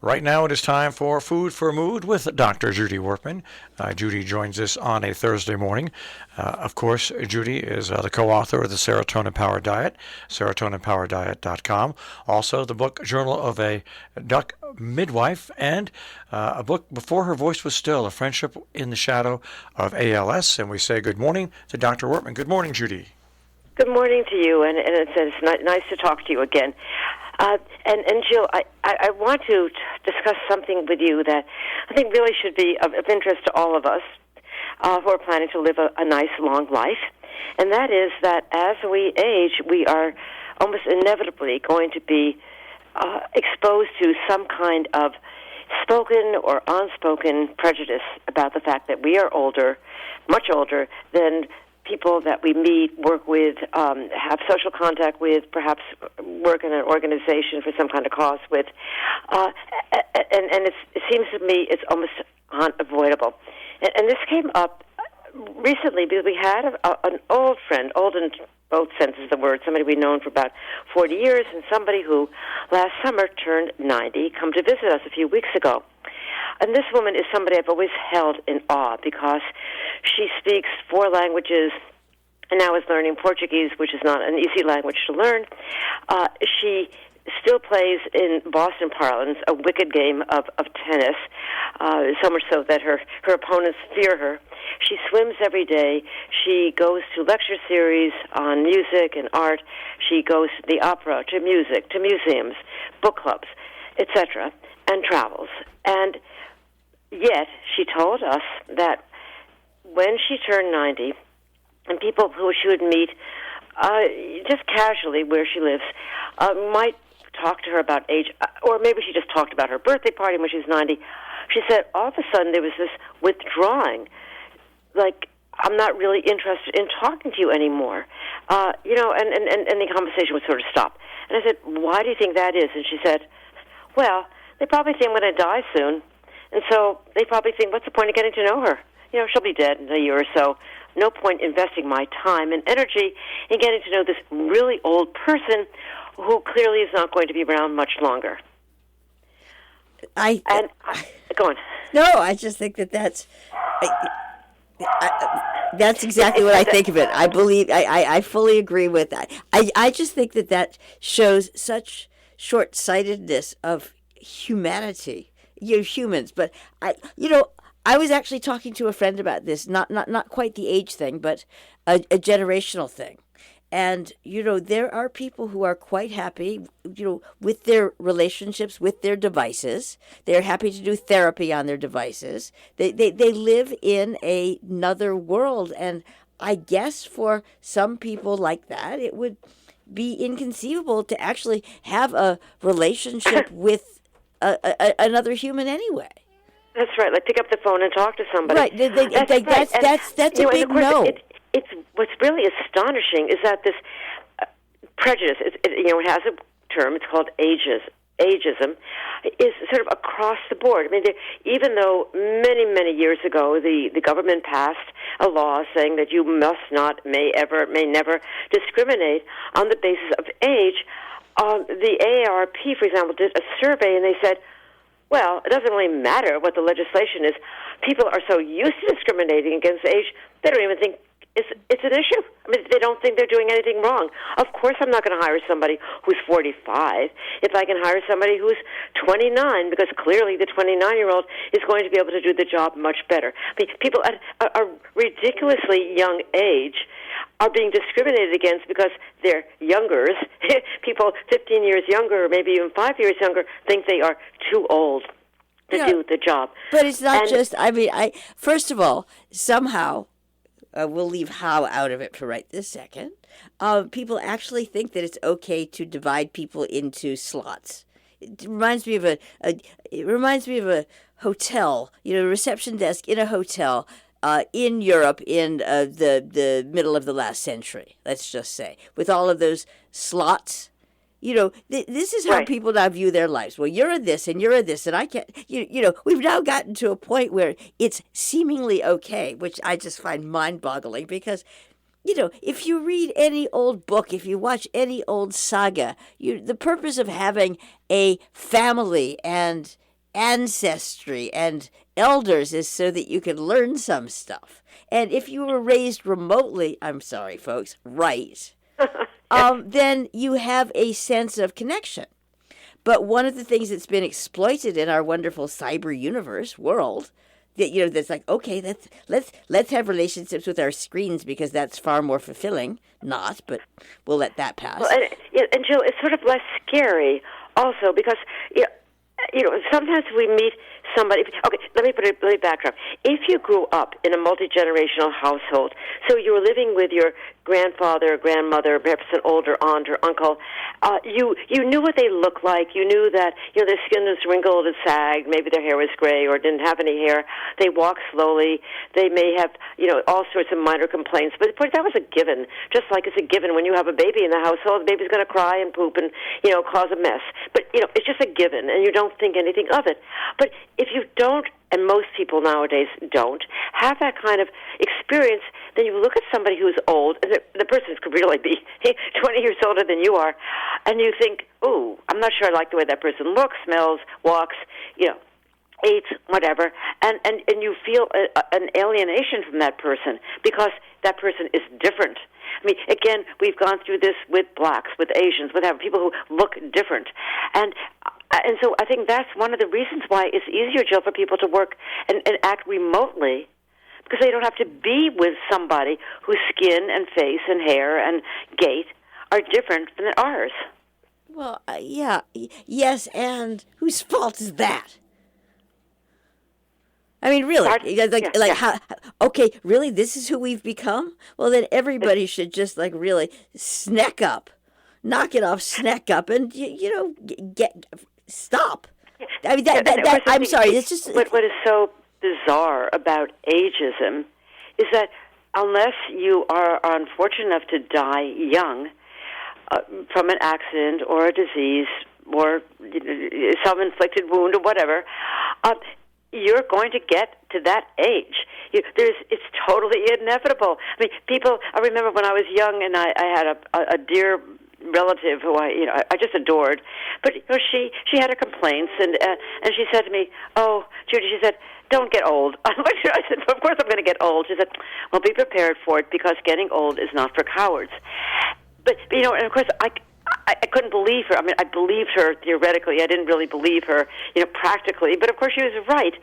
Right now it is time for Food for Mood with Dr. Judy Wurtman. Judy joins us on a Thursday morning. Of course, Judy is the co-author of the Serotonin Power Diet, serotoninpowerdiet.com. Also, the book Journal of a Duck Midwife, and a book Before Her Voice Was Still, A Friendship in the Shadow of ALS. And we say good morning to Dr. Wurtman. Good morning, Judy. Good morning to you, and it's nice to talk to you again. And Jill, I want to discuss something with you that I think really should be of interest to all of us who are planning to live a nice, long life, and that is that as we age, we are almost inevitably going to be exposed to some kind of spoken or unspoken prejudice about the fact that we are older, much older than people that we meet, work with, have social contact with, perhaps work in an organization for some kind of cause with. And it seems to me it's almost unavoidable. And this came up recently because we had an old friend, old in both senses of the word, somebody we'd known for about 40 years, and somebody who last summer turned 90, come to visit us a few weeks ago. And this woman is somebody I've always held in awe because she speaks 4 languages and now is learning Portuguese, which is not an easy language to learn. She still plays, in Boston parlance, a wicked game of tennis, so much so that her opponents fear her. She swims every day. She goes to lecture series on music and art. She goes to the opera, to music, to museums, book clubs, etc., and travels. And yet, she told us that when she turned 90, and people who she would meet just casually where she lives might talk to her about age, or maybe she just talked about her birthday party when she was 90. She said all of a sudden there was this withdrawing, like, I'm not really interested in talking to you anymore. And the conversation would sort of stop. And I said, why do you think that is? And she said, well, they probably think I'm going to die soon. And so they probably think, what's the point of getting to know her? She'll be dead in a year or so. No point investing my time and energy in getting to know this really old person who clearly is not going to be around much longer. Go on. No, I just think that's exactly what I think of it. I believe, I fully agree with that. I just think that shows such short-sightedness of humanity, humans. But I was actually talking to a friend about this, not quite the age thing, but a generational thing. And, there are people who are quite happy, with their relationships, with their devices. They're happy to do therapy on their devices. They live in another world. And I guess for some people like that, it would be inconceivable to actually have a relationship with another human anyway. That's right. Like pick up the phone and talk to somebody. Right. That's a big no. It's what's really astonishing is that this prejudice. It has a term. It's called ageism. Is sort of across the board. I mean, even though many years ago the government passed a law saying that you must not, may never discriminate on the basis of age, the AARP, for example, did a survey and they said, well, it doesn't really matter what the legislation is. People are so used to discriminating against age, they don't even think it's an issue. I mean, they don't think they're doing anything wrong. Of course I'm not going to hire somebody who's 45 if I can hire somebody who's 29, because clearly the 29-year-old is going to be able to do the job much better. I mean, people at a ridiculously young age are being discriminated against because they're youngers. People 15 years younger, or maybe even 5 years younger, think they are too old to do the job. But it's not first of all, somehow, we'll leave how out of it for right this second. People actually think that it's okay to divide people into slots. It reminds me of a hotel, reception desk in a hotel in Europe in the middle of the last century, let's just say, with all of those slots. This is how people now view their lives. Well, you're a this and you're a this, and I can't, we've now gotten to a point where it's seemingly okay, which I just find mind-boggling because, if you read any old book, if you watch any old saga, the purpose of having a family and ancestry and elders is so that you can learn some stuff. And if you were raised remotely, I'm sorry, folks, right, then you have a sense of connection. But one of the things that's been exploited in our wonderful cyber universe world, that that's like, okay, let's have relationships with our screens because that's far more fulfilling. Not, but we'll let that pass. Well, and Jill, it's sort of less scary also because sometimes we meet somebody. Okay, let me backtrack. If you grew up in a multi-generational household, so you were living with your grandfather, grandmother, perhaps an older aunt or uncle, you knew what they looked like. You knew that their skin was wrinkled and sagged. Maybe their hair was gray or didn't have any hair. They walk slowly. They may have all sorts of minor complaints. But that was a given. Just like it's a given when you have a baby in the household, the baby's going to cry and poop and cause a mess. But it's just a given, and you don't think anything of it. But if you don't, and most people nowadays don't, have that kind of experience, then you look at somebody who's old, and the person could really be 20 years older than you are, and you think, ooh, I'm not sure I like the way that person looks, smells, walks, eats, whatever, and you feel an alienation from that person because that person is different. I mean, again, we've gone through this with blacks, with Asians, with people who look different. And so I think that's one of the reasons why it's easier, Jill, for people to work and act remotely, because they don't have to be with somebody whose skin and face and hair and gait are different than ours. Well, yes, and whose fault is that? I mean, really, how? Okay, really, this is who we've become? Well, then everybody should just really snack up, knock it off, snack up, and stop. I mean, I'm sorry. It's just what is so bizarre about ageism is that unless you are unfortunate enough to die young from an accident or a disease or self-inflicted wound or whatever, you're going to get to that age. It's totally inevitable. I mean, I remember when I was young and I had a dear relative who I just adored, but she had her complaints and she said to me, "Oh, Judy," she said, "don't get old." I said, "Of course I'm going to get old." She said, "Well, be prepared for it because getting old is not for cowards." But and of course I couldn't believe her. I mean, I believed her theoretically. I didn't really believe her, practically. But of course, she was right.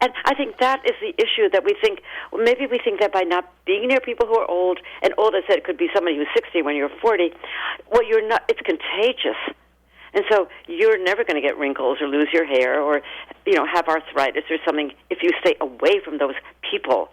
And I think that is the issue that we think. Well, maybe we think that by not being near people who are old, and old, I said, could be somebody who's 60 when you're 40. Well, you're not. It's contagious, and so you're never going to get wrinkles or lose your hair or, have arthritis or something if you stay away from those people.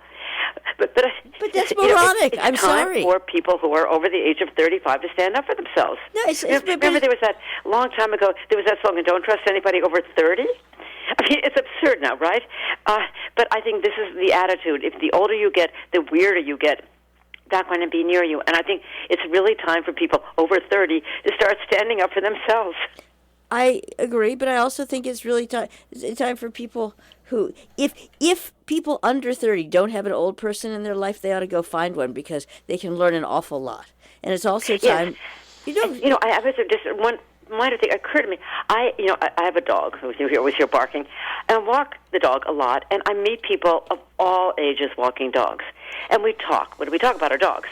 But that's moronic. It's I'm sorry. for people who are over the age of 35 to stand up for themselves. No, remember there was that long time ago. There was that slogan, "Don't trust anybody over 30." I mean, it's absurd now, right? But I think this is the attitude. If the older you get, the weirder you get. Not going to be near you. And I think it's really time for people over 30 to start standing up for themselves. I agree, but I also think it's really time for people who, if people under 30 don't have an old person in their life, they ought to go find one because they can learn an awful lot. And it's also time. Yes. I was just one minor thing occurred to me. I have a dog who's here barking, and I walk the dog a lot, and I meet people of all ages walking dogs, and we talk. What do we talk about? Our dogs.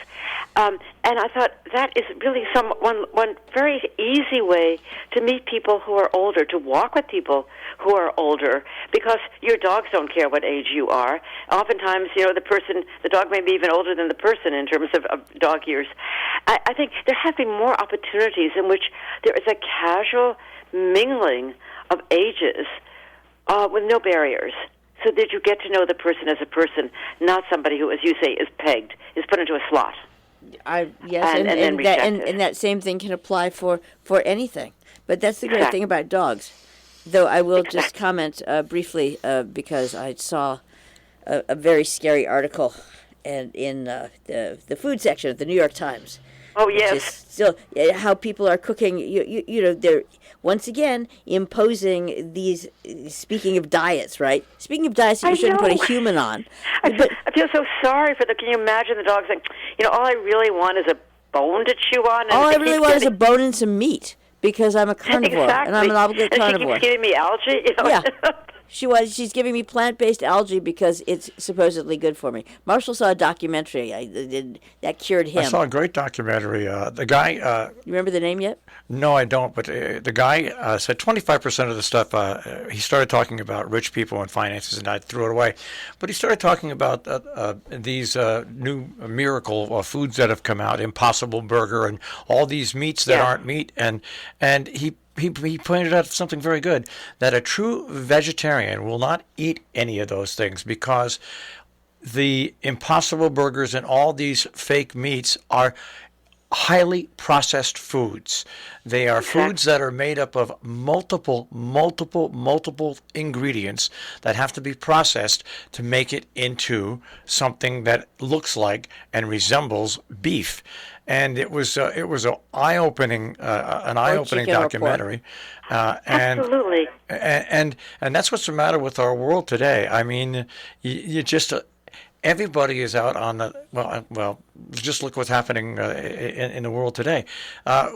And I thought that is really one very easy way to meet people who are older, to walk with people who are older, because your dogs don't care what age you are. Oftentimes, the dog may be even older than the person in terms of dog years. I think there have to be more opportunities in which there is a casual mingling of ages with no barriers, so that you get to know the person as a person, not somebody who, as you say, is pegged, is put into a slot. Yes, and that same thing can apply for anything. But that's the great thing about dogs. Though I will just comment briefly because I saw a very scary article in the food section of the New York Times. Oh, yes. Still, how people are cooking. They're once again imposing these. Speaking of diets, right? Speaking of diets, you shouldn't put a human on. I feel so sorry for them. Can you imagine the dog saying, all I really want is a bone to chew on? And all I really want is a bone and some meat because I'm a carnivore and I'm an obligate carnivore. And she keeps giving me algae. Yeah. She's giving me plant-based algae because it's supposedly good for me. Marshall saw a documentary that cured him. I saw a great documentary. The guy. You remember the name yet? No, I don't. But the guy said 25% of the stuff. He started talking about rich people and finances, and I threw it away. But he started talking about these new miracle foods that have come out, Impossible Burger, and all these meats that aren't meat, and he pointed out something very good, that a true vegetarian will not eat any of those things because the Impossible Burgers and all these fake meats are highly processed foods. They are foods that are made up of multiple ingredients that have to be processed to make it into something that looks like and resembles beef. And it was an eye-opening documentary. Absolutely. And that's what's the matter with our world today. I mean, you just everybody is out on the well. Just look what's happening in the world today.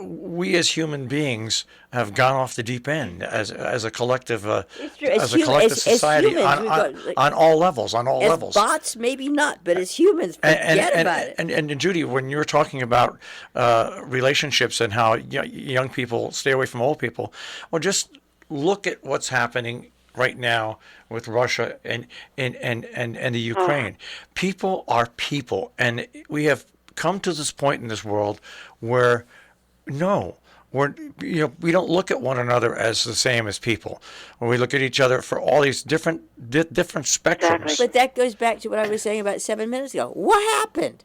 We as human beings have gone off the deep end as a collective society on all levels. As bots, maybe not, but as humans, forget about it. And Judy, when you were talking about relationships and how young people stay away from old people, well, just look at what's happening right now with Russia and the Ukraine. People are people, and we have come to this point in this world where we don't look at one another as the same as people. When we look at each other for all these different spectrums. Exactly. But that goes back to what I was saying about 7 minutes ago. What happened?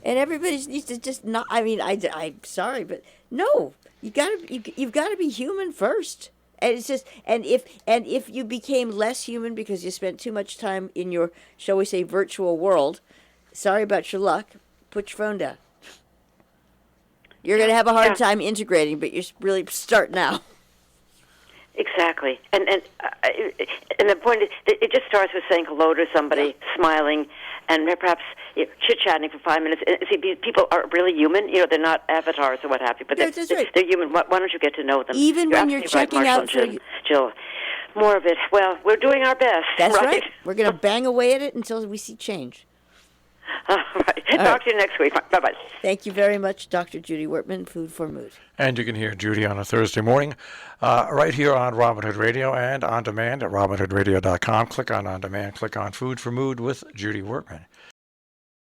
And everybody needs to just not. I mean, I'm sorry, but no, you've got to be human first. And it's just, and if you became less human because you spent too much time in your, shall we say, virtual world, sorry about your luck. Put your phone down. You're going to have a hard time integrating, but you're really starting out. Exactly, and the point is, it just starts with saying hello to somebody, smiling, and perhaps chit-chatting for 5 minutes. See, people are really human. They're not avatars or what have you, but they're human. Why don't you get to know them? Even when you're checking out for Jill, more of it. Well, we're doing our best. That's right. We're going to bang away at it until we see change. All right. Talk to you next week. Bye-bye. Thank you very much, Dr. Judy Wurtman, Food for Mood. And you can hear Judy on a Thursday morning right here on Robin Hood Radio and on demand at robinhoodradio.com. Click on demand, click on Food for Mood with Judy Wurtman.